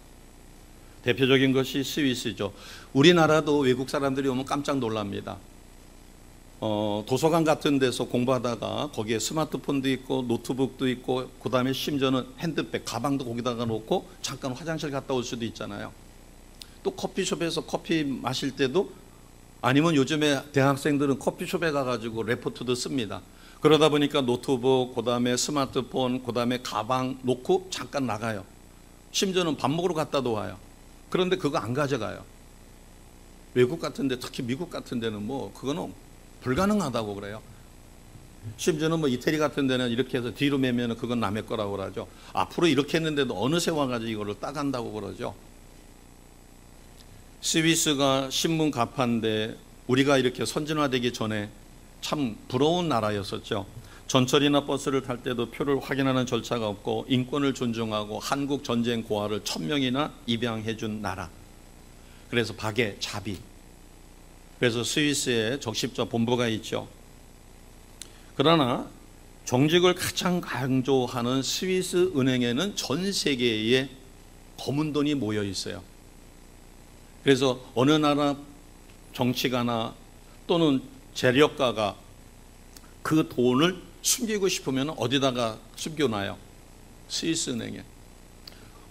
대표적인 것이 스위스죠. 우리나라도 외국 사람들이 오면 깜짝 놀랍니다. 도서관 같은 데서 공부하다가 거기에 스마트폰도 있고 노트북도 있고 그 다음에 심지어는 핸드백, 가방도 거기다가 놓고 잠깐 화장실 갔다 올 수도 있잖아요. 또 커피숍에서 커피 마실 때도, 아니면 요즘에 대학생들은 커피숍에 가가지고 레포트도 씁니다. 그러다 보니까 노트북, 그 다음에 스마트폰, 그 다음에 가방 놓고 잠깐 나가요. 심지어는 밥 먹으러 갔다도 와요. 그런데 그거 안 가져가요. 외국 같은 데, 특히 미국 같은 데는 뭐 그거는 불가능하다고 그래요. 심지어는 뭐 이태리 같은 데는 이렇게 해서 뒤로 매면 그건 남의 거라고 그러죠. 앞으로 이렇게 했는데도 어느새 와가지고 이거를 따간다고 그러죠. 스위스가 신문 가판데 우리가 이렇게 선진화되기 전에 참 부러운 나라였었죠. 전철이나 버스를 탈 때도 표를 확인하는 절차가 없고 인권을 존중하고 한국 전쟁 고아를 1000명이나 입양해 준 나라. 그래서 박애, 자비. 그래서 스위스에 적십자 본부가 있죠. 그러나 정직을 가장 강조하는 스위스 은행에는 전 세계에 검은 돈이 모여 있어요. 그래서 어느 나라 정치가나 또는 재력가가 그 돈을 숨기고 싶으면 어디다가 숨겨놔요? 스위스 은행에.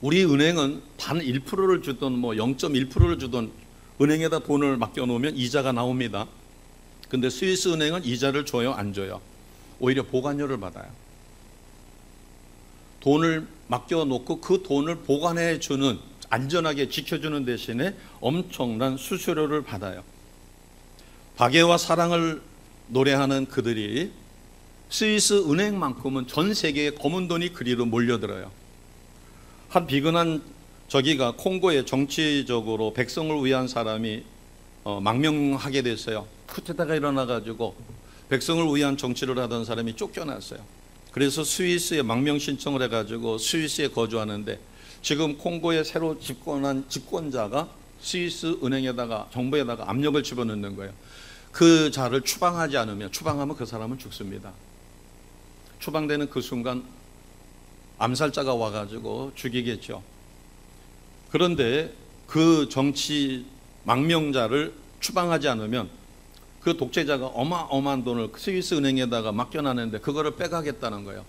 우리 은행은 단 1%를 주던 뭐 0.1%를 주던 은행에다 돈을 맡겨놓으면 이자가 나옵니다. 근데 스위스 은행은 이자를 줘요, 안 줘요? 오히려 보관료를 받아요. 돈을 맡겨놓고 그 돈을 보관해주는, 안전하게 지켜주는 대신에 엄청난 수수료를 받아요. 박애와 사랑을 노래하는 그들이 스위스 은행만큼은 전 세계에 검은 돈이 그리로 몰려들어요. 한 비근한 저기가 콩고에 정치적으로 백성을 위한 사람이 망명하게 됐어요. 쿠데타가 일어나가지고 백성을 위한 정치를 하던 사람이 쫓겨났어요. 그래서 스위스에 망명 신청을 해가지고 스위스에 거주하는데, 지금 콩고에 새로 집권한 집권자가 스위스 은행에다가, 정부에다가 압력을 집어넣는 거예요. 그 자를 추방하지 않으면, 추방하면 그 사람은 죽습니다. 추방되는 그 순간 암살자가 와가지고 죽이겠죠. 그런데 그 정치 망명자를 추방하지 않으면 그 독재자가 어마어마한 돈을 스위스 은행에다가 맡겨놨는데 그거를 빼가겠다는 거예요.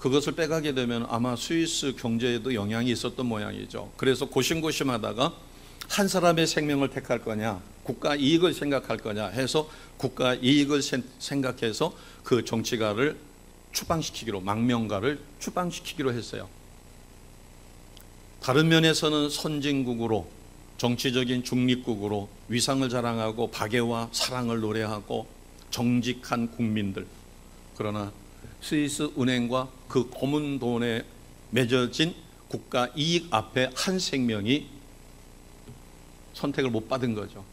그것을 빼가게 되면 아마 스위스 경제에도 영향이 있었던 모양이죠. 그래서 고심고심하다가 한 사람의 생명을 택할 거냐, 국가 이익을 생각할 거냐 해서 국가 이익을 생각해서 그 정치가를 추방시키기로, 망명가를 추방시키기로 했어요. 다른 면에서는 선진국으로, 정치적인 중립국으로 위상을 자랑하고 박애와 사랑을 노래하고 정직한 국민들. 그러나 스위스 은행과 그 검은 돈에 맺어진 국가 이익 앞에 한 생명이 선택을 못 받은 거죠.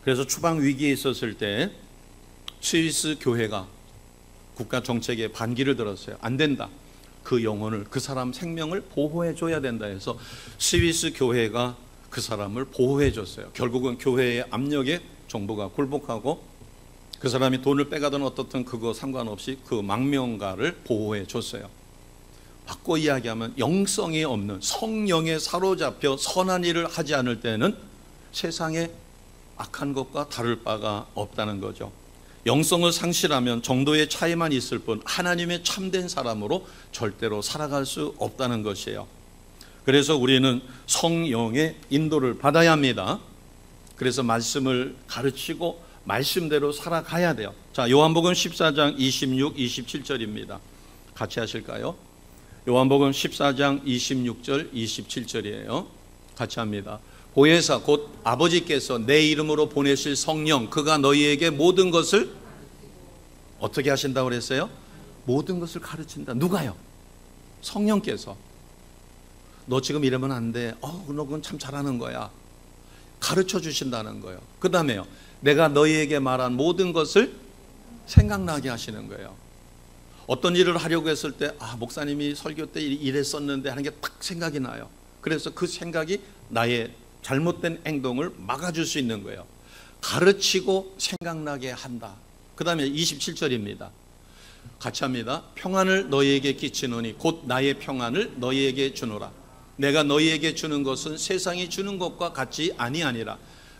그래서 추방 위기에 있었을 때 스위스 교회가 국가 정책에 반기를 들었어요. 안 된다. 그 영혼을, 그 사람 생명을 보호해 줘야 된다 해서 스위스 교회가 그 사람을 보호해 줬어요. 결국은 교회의 압력에 정부가 굴복하고 그 사람이 돈을 빼가든 어떻든 그거 상관없이 그 망명가를 보호해 줬어요. 바꿔 이야기하면 영성이 없는, 성령에 사로잡혀 선한 일을 하지 않을 때는 세상에 악한 것과 다를 바가 없다는 거죠. 영성을 상실하면 정도의 차이만 있을 뿐 하나님의 참된 사람으로 절대로 살아갈 수 없다는 것이에요. 그래서 우리는 성령의 인도를 받아야 합니다. 그래서 말씀을 가르치고 말씀대로 살아가야 돼요. 자, 요한복음 14장 26, 27절입니다. 같이 하실까요? 요한복음 14장 26절, 27절이에요. 같이 합니다. 보혜사 곧 아버지께서 내 이름으로 보내실 성령, 그가 너희에게 모든 것을 어떻게 하신다고 그랬어요? 모든 것을 가르친다. 누가요? 성령께서. 너 지금 이러면 안 돼. 너 그건 참 잘하는 거야. 가르쳐 주신다는 거예요. 그 다음에요. 내가 너희에게 말한 모든 것을 생각나게 하시는 거예요. 어떤 일을 하려고 했을 때 목사님이 설교 때 이랬었는데 하는 게 딱 생각이 나요. 그래서 그 생각이 나의 잘못된 행동을 막아줄 수 있는 거예요. 가르치고 생각나게 한다. 그 다음에 27절입니다. 같이 합니다. 평안을 너희에게 끼치노니 곧 나의 평안을 너희에게 주노라. 내가 너희에게 주는 것은 세상이 주는 것과 같이 아니하니라.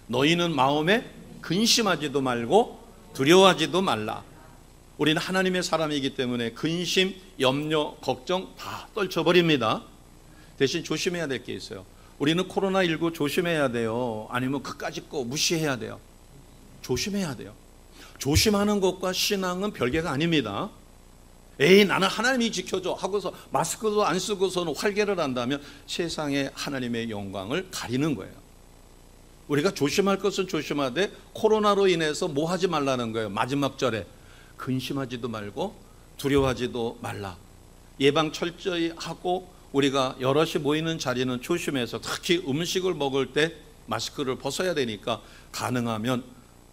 너희는 마음에 근심하지도 말고 두려워하지도 말라. 우리는 하나님의 사람이기 때문에 근심, 염려, 걱정 다 떨쳐버립니다. 대신 조심해야 될 게 있어요. 우리는 코로나19 조심해야 돼요? 아니면 그까짓 거 무시해야 돼요? 조심해야 돼요. 조심하는 것과 신앙은 별개가 아닙니다. 나는 하나님이 지켜줘 하고서 마스크도 안 쓰고서는 활개를 한다면 세상에 하나님의 영광을 가리는 거예요. 우리가 조심할 것은 조심하되 코로나로 인해서 뭐 하지 말라는 거예요. 마지막 절에 근심하지도 말고 두려워하지도 말라. 예방 철저히 하고 우리가 여럿이 모이는 자리는 조심해서 특히 음식을 먹을 때 마스크를 벗어야 되니까 가능하면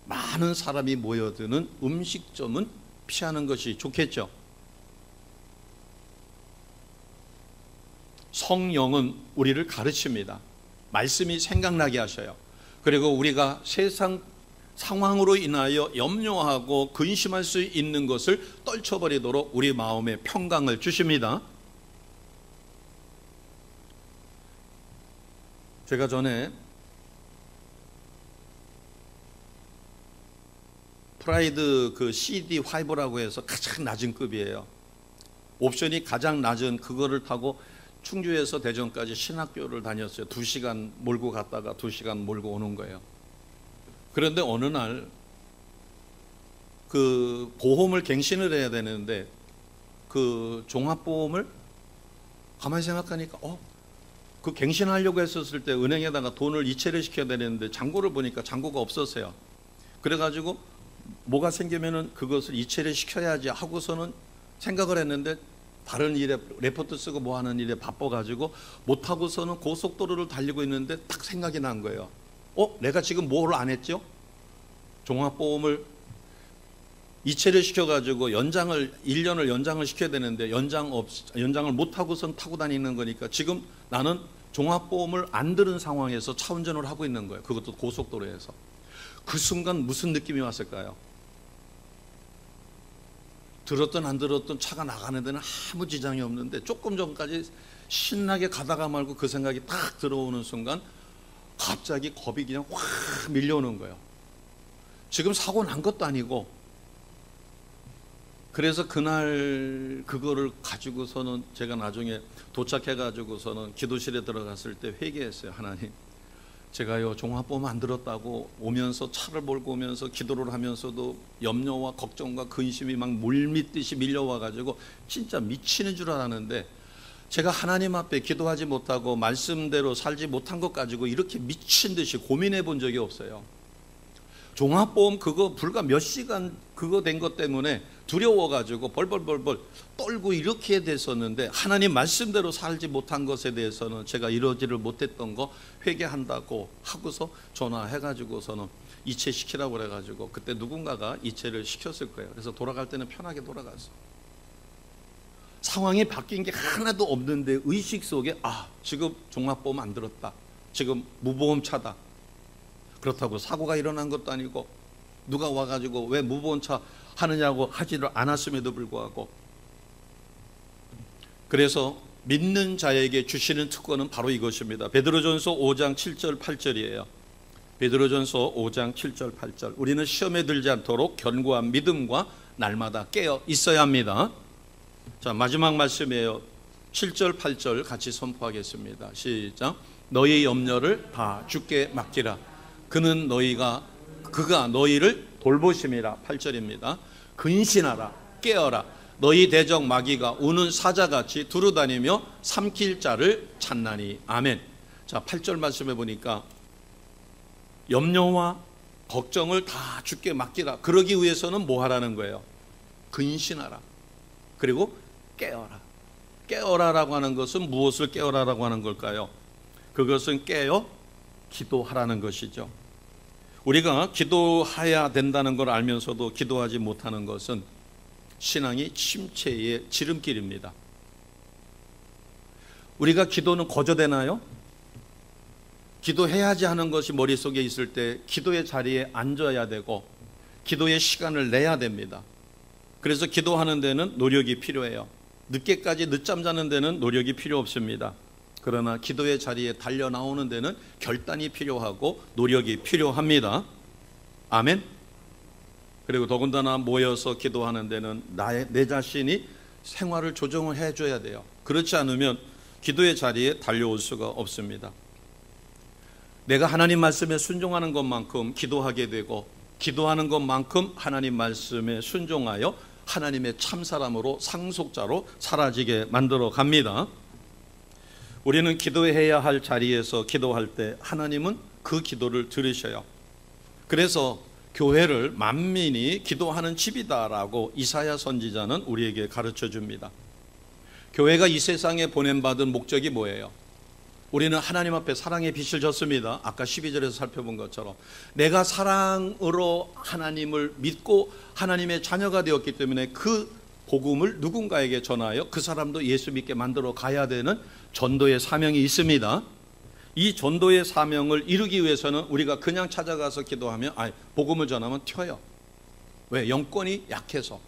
많은 사람이 모여드는 음식점은 피하는 것이 좋겠죠. 성령은 우리를 가르칩니다. 말씀이 생각나게 하셔요. 그리고 우리가 세상 상황으로 인하여 염려하고 근심할 수 있는 것을 떨쳐버리도록 우리 마음에 평강을 주십니다. 제가 전에 프라이드 그 CD5라고 해서 가장 낮은 급이에요. 옵션이 가장 낮은 그거를 타고 충주에서 대전까지 신학교를 다녔어요. 2시간 몰고 갔다가 2시간 몰고 오는 거예요. 그런데 어느 날 그 보험을 갱신을 해야 되는데 그 종합보험을 가만히 생각하니까 그 갱신하려고 했었을 때 은행에다가 돈을 이체를 시켜야 되는데 잔고를 보니까 잔고가 없었어요. 그래가지고 뭐가 생기면은 그것을 이체를 시켜야지 하고서는 생각을 했는데 다른 일에 레포트 쓰고 뭐 하는 일에 바빠가지고 못하고서는 고속도로를 달리고 있는데 딱 생각이 난 거예요. 내가 지금 뭘 안 했죠? 종합보험을 이체를 시켜가지고 1년을 연장을 시켜야 되는데 연장을 못하고선 타고 다니는 거니까 지금 나는 종합보험을 안 들은 상황에서 차 운전을 하고 있는 거예요. 그것도 고속도로에서. 그 순간 무슨 느낌이 왔을까요? 들었든 안 들었든 차가 나가는 데는 아무 지장이 없는데 조금 전까지 신나게 가다가 말고 그 생각이 딱 들어오는 순간 갑자기 겁이 그냥 확 밀려오는 거예요. 지금 사고 난 것도 아니고. 그래서 그날 그거를 가지고서는 제가 나중에 도착해 가지고서는 기도실에 들어갔을 때 회개했어요. 하나님, 제가요 종합보험 안 들었다고 오면서 차를 몰고 오면서 기도를 하면서도 염려와 걱정과 근심이 막 물밀듯이 밀려와 가지고 진짜 미치는 줄 알았는데 제가 하나님 앞에 기도하지 못하고 말씀대로 살지 못한 것 가지고 이렇게 미친 듯이 고민해 본 적이 없어요. 종합보험 그거 불과 몇 시간 그거 된 것 때문에 두려워가지고 벌벌벌벌 떨고 이렇게 됐었는데 하나님 말씀대로 살지 못한 것에 대해서는 제가 이러지를 못했던 거 회개한다고 하고서 전화해가지고서는 이체시키라고 그래가지고 그때 누군가가 이체를 시켰을 거예요. 그래서 돌아갈 때는 편하게 돌아갔어. 상황이 바뀐 게 하나도 없는데 의식 속에 지금 종합보험 안 들었다. 지금 무보험차다. 그렇다고 사고가 일어난 것도 아니고 누가 와가지고 왜 무보험차 하느냐고 하지를 않았음에도 불구하고 그래서 믿는 자에게 주시는 특권은 바로 이것입니다. 베드로전서 5장 7절 8절이에요. 베드로전서 5장 7절 8절 우리는 시험에 들지 않도록 견고한 믿음과 날마다 깨어 있어야 합니다. 자, 마지막 말씀이에요. 7절 8절 같이 선포하겠습니다. 시작. 너희 염려를 다 주께 맡기라. 그가 너희를 돌보심이라. 8절입니다. 근신하라, 깨어라. 너희 대적 마귀가 우는 사자같이 두루다니며 삼킬 자를 찾나니. 아멘. 자, 8절 말씀해 보니까 염려와 걱정을 다 주께 맡기라. 그러기 위해서는 뭐 하라는 거예요? 근신하라. 그리고 깨어라. 깨어라라고 하는 것은 무엇을 깨어라라고 하는 걸까요? 그것은 깨어 기도하라는 것이죠. 우리가 기도해야 된다는 걸 알면서도 기도하지 못하는 것은 신앙이 침체의 지름길입니다. 우리가 기도는 거저되나요? 기도해야지 하는 것이 머릿속에 있을 때 기도의 자리에 앉아야 되고 기도의 시간을 내야 됩니다. 그래서 기도하는 데는 노력이 필요해요. 늦게까지 늦잠 자는 데는 노력이 필요 없습니다. 그러나 기도의 자리에 달려 나오는 데는 결단이 필요하고 노력이 필요합니다. 아멘. 그리고 더군다나 모여서 기도하는 데는 내 자신이 생활을 조정을 해줘야 돼요. 그렇지 않으면 기도의 자리에 달려올 수가 없습니다. 내가 하나님 말씀에 순종하는 것만큼 기도하게 되고 기도하는 것만큼 하나님 말씀에 순종하여 하나님의 참사람으로 상속자로 사라지게 만들어 갑니다. 우리는 기도해야 할 자리에서 기도할 때 하나님은 그 기도를 들으셔요. 그래서 교회를 만민이 기도하는 집이다라고 이사야 선지자는 우리에게 가르쳐 줍니다. 교회가 이 세상에 보냄받은 목적이 뭐예요? 우리는 하나님 앞에 사랑의 빛을 졌습니다. 아까 12절에서 살펴본 것처럼 내가 사랑으로 하나님을 믿고 하나님의 자녀가 되었기 때문에 그 복음을 누군가에게 전하여 그 사람도 예수 믿게 만들어 가야 되는 전도의 사명이 있습니다. 이 전도의 사명을 이루기 위해서는 우리가 그냥 찾아가서 기도하면 복음을 전하면 튀어요. 왜? 영권이 약해서.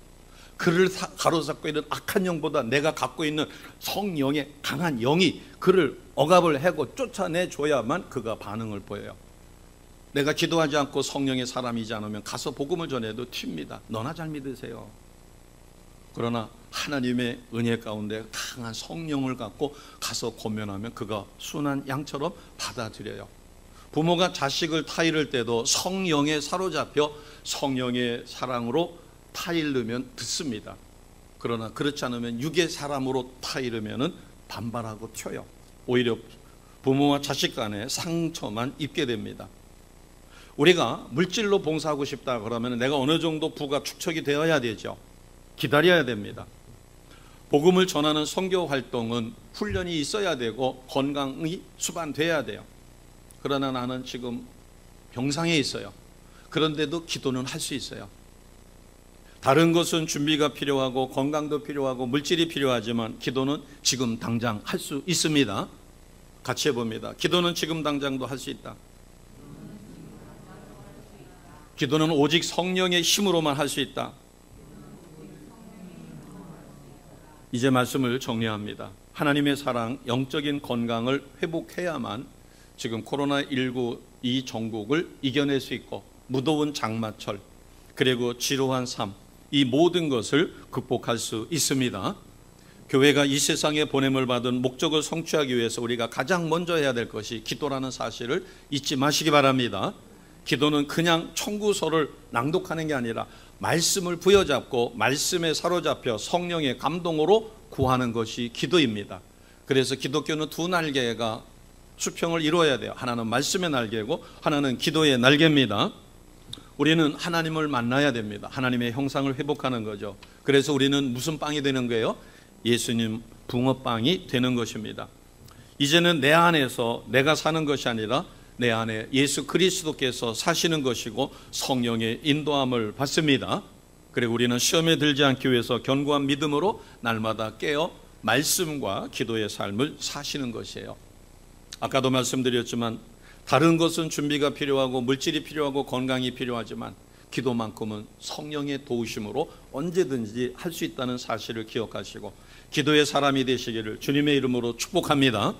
그를 가로잡고 있는 악한 영보다 내가 갖고 있는 성령의 강한 영이 그를 억압을 하고 쫓아내줘야만 그가 반응을 보여요. 내가 기도하지 않고 성령의 사람이지 않으면 가서 복음을 전해도 튑니다. 너나 잘 믿으세요. 그러나 하나님의 은혜 가운데 강한 성령을 갖고 가서 권면하면 그가 순한 양처럼 받아들여요. 부모가 자식을 타이를 때도 성령에 사로잡혀 성령의 사랑으로 타이르면 듣습니다. 그러나 그렇지 않으면 육의 사람으로 타이르면 반발하고 튀어요. 오히려 부모와 자식 간에 상처만 입게 됩니다. 우리가 물질로 봉사하고 싶다 그러면 내가 어느 정도 부가 축적이 되어야 되죠. 기다려야 됩니다. 복음을 전하는 선교 활동은 훈련이 있어야 되고 건강이 수반돼야 돼요. 그러나 나는 지금 병상에 있어요. 그런데도 기도는 할 수 있어요. 다른 것은 준비가 필요하고 건강도 필요하고 물질이 필요하지만 기도는 지금 당장 할 수 있습니다. 같이 해봅니다. 기도는 지금 당장도 할 수 있다. 기도는 오직 성령의 힘으로만 할 수 있다. 이제 말씀을 정리합니다. 하나님의 사랑, 영적인 건강을 회복해야만 지금 코로나19 이 전국을 이겨낼 수 있고 무더운 장마철 그리고 지루한 삶 이 모든 것을 극복할 수 있습니다. 교회가 이 세상에 보냄을 받은 목적을 성취하기 위해서 우리가 가장 먼저 해야 될 것이 기도라는 사실을 잊지 마시기 바랍니다. 기도는 그냥 청구서를 낭독하는 게 아니라 말씀을 부여잡고 말씀에 사로잡혀 성령의 감동으로 구하는 것이 기도입니다. 그래서 기독교는 두 날개가 수평을 이루어야 돼요. 하나는 말씀의 날개고 하나는 기도의 날개입니다. 우리는 하나님을 만나야 됩니다. 하나님의 형상을 회복하는 거죠. 그래서 우리는 무슨 빵이 되는 거예요? 예수님 붕어빵이 되는 것입니다. 이제는 내 안에서 내가 사는 것이 아니라 내 안에 예수 그리스도께서 사시는 것이고 성령의 인도함을 받습니다. 그리고 우리는 시험에 들지 않기 위해서 견고한 믿음으로 날마다 깨어 말씀과 기도의 삶을 사시는 것이에요. 아까도 말씀드렸지만 다른 것은 준비가 필요하고 물질이 필요하고 건강이 필요하지만 기도만큼은 성령의 도우심으로 언제든지 할 수 있다는 사실을 기억하시고 기도의 사람이 되시기를 주님의 이름으로 축복합니다.